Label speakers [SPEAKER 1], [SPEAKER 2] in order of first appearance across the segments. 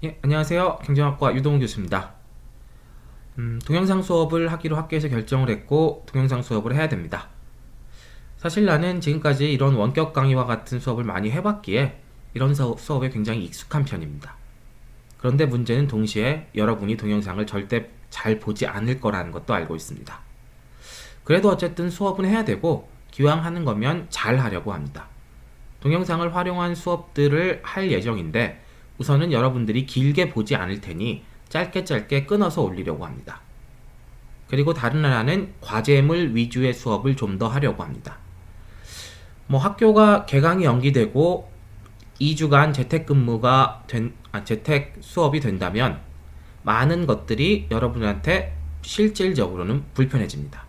[SPEAKER 1] 예, 안녕하세요. 경제학과 유동훈 교수입니다. 동영상 수업을 하기로 학교에서 결정을 했고 동영상 수업을 해야 됩니다. 사실 나는 지금까지 이런 원격 강의와 같은 수업을 많이 해봤기에 이런 수업에 굉장히 익숙한 편입니다. 그런데 문제는 동시에 여러분이 동영상을 절대 잘 보지 않을 거라는 것도 알고 있습니다. 그래도 어쨌든 수업은 해야 되고 기왕 하는 거면 잘 하려고 합니다. 동영상을 활용한 수업들을 할 예정인데 우선은 여러분들이 길게 보지 않을 테니 짧게 끊어서 올리려고 합니다. 그리고 다른 하나는 과제물 위주의 수업을 좀 더 하려고 합니다. 학교가 개강이 연기되고 2주간 재택 수업이 된다면 많은 것들이 여러분한테 실질적으로는 불편해집니다.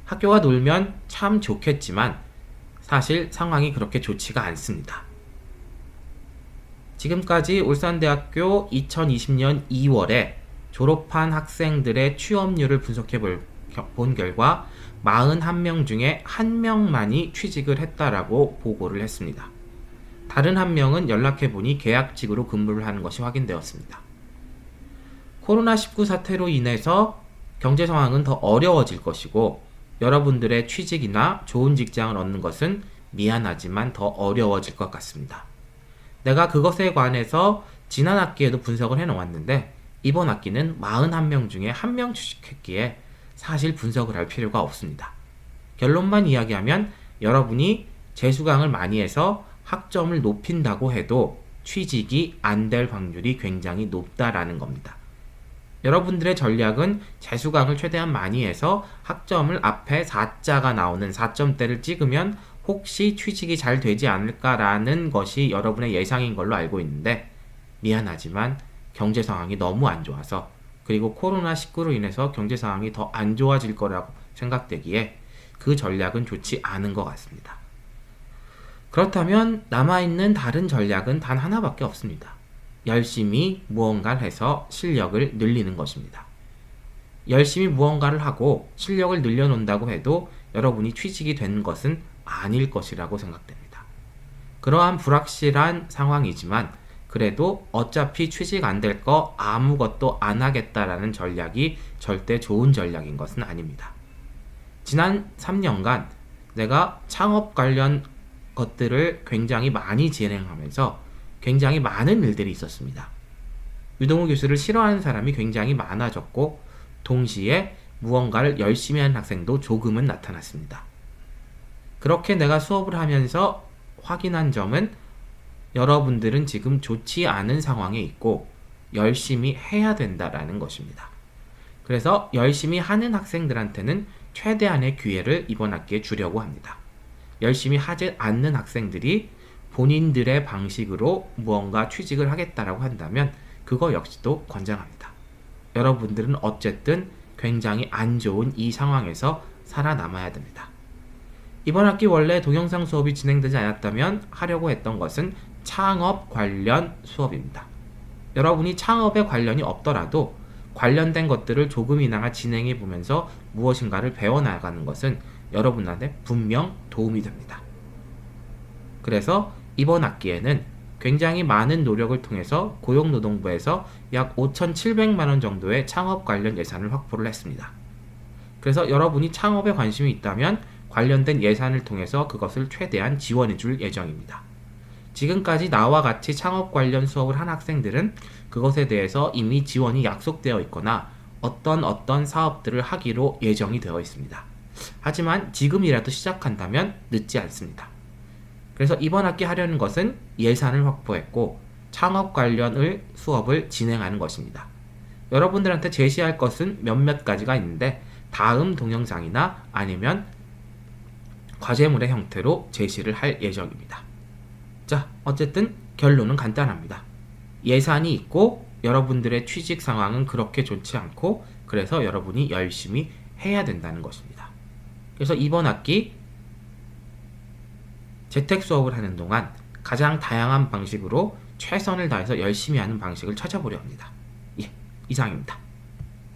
[SPEAKER 1] 학교가 놀면 참 좋겠지만 사실 상황이 그렇게 좋지가 않습니다. 지금까지 울산대학교 2020년 2월에 졸업한 학생들의 취업률을 분석해 본 결과 41명 중에 1명만이 취직을 했다라고 보고를 했습니다. 다른 1명은 연락해보니 계약직으로 근무를 하는 것이 확인되었습니다. 코로나19 사태로 인해서 경제 상황은 더 어려워질 것이고 여러분들의 취직이나 좋은 직장을 얻는 것은 미안하지만 더 어려워질 것 같습니다. 내가 그것에 관해서 지난 학기에도 분석을 해놓았는데 이번 학기는 41명 중에 1명 취직했기에 사실 분석을 할 필요가 없습니다. 결론만 이야기하면 여러분이 재수강을 많이 해서 학점을 높인다고 해도 취직이 안 될 확률이 굉장히 높다라는 겁니다. 여러분들의 전략은 재수강을 최대한 많이 해서 학점을 앞에 4자가 나오는 4점대를 찍으면 혹시 취직이 잘 되지 않을까라는 것이 여러분의 예상인 걸로 알고 있는데 미안하지만 경제 상황이 너무 안 좋아서 그리고 코로나19로 인해서 경제 상황이 더 안 좋아질 거라고 생각되기에 그 전략은 좋지 않은 것 같습니다. 그렇다면 남아있는 다른 전략은 단 하나밖에 없습니다. 열심히 무언가를 해서 실력을 늘리는 것입니다. 열심히 무언가를 하고 실력을 늘려놓는다고 해도 여러분이 취직이 되는 것은 아닐 것이라고 생각됩니다. 그러한 불확실한 상황이지만 그래도 어차피 취직 안 될 거 아무것도 안 하겠다라는 전략이 절대 좋은 전략인 것은 아닙니다. 지난 3년간 내가 창업 관련 것들을 굉장히 많이 진행하면서 굉장히 많은 일들이 있었습니다. 유동우 교수를 싫어하는 사람이 굉장히 많아졌고 동시에 무언가를 열심히 하는 학생도 조금은 나타났습니다. 그렇게 내가 수업을 하면서 확인한 점은 여러분들은 지금 좋지 않은 상황에 있고 열심히 해야 된다라는 것입니다. 그래서 열심히 하는 학생들한테는 최대한의 기회를 이번 학기에 주려고 합니다. 열심히 하지 않는 학생들이 본인들의 방식으로 무언가 취직을 하겠다라고 한다면 그거 역시도 권장합니다. 여러분들은 어쨌든 굉장히 안 좋은 이 상황에서 살아남아야 됩니다. 이번 학기 원래 동영상 수업이 진행되지 않았다면 하려고 했던 것은 창업 관련 수업입니다. 여러분이 창업에 관련이 없더라도 관련된 것들을 조금이나마 진행해 보면서 무엇인가를 배워나가는 것은 여러분한테 분명 도움이 됩니다. 그래서 이번 학기에는 굉장히 많은 노력을 통해서 고용노동부에서 약 5,700만 원 정도의 창업 관련 예산을 확보를 했습니다. 그래서 여러분이 창업에 관심이 있다면 관련된 예산을 통해서 그것을 최대한 지원해 줄 예정입니다. 지금까지 나와 같이 창업 관련 수업을 한 학생들은 그것에 대해서 이미 지원이 약속되어 있거나 어떤 사업들을 하기로 예정이 되어 있습니다. 하지만 지금이라도 시작한다면 늦지 않습니다. 그래서 이번 학기 하려는 것은 예산을 확보했고 창업 관련의 수업을 진행하는 것입니다. 여러분들한테 제시할 것은 몇몇 가지가 있는데 다음 동영상이나 아니면 과제물의 형태로 제시를 할 예정입니다. 자, 어쨌든 결론은 간단합니다. 예산이 있고 여러분들의 취직 상황은 그렇게 좋지 않고 그래서 여러분이 열심히 해야 된다는 것입니다. 그래서 이번 학기 재택 수업을 하는 동안 가장 다양한 방식으로 최선을 다해서 열심히 하는 방식을 찾아보려 합니다. 예, 이상입니다.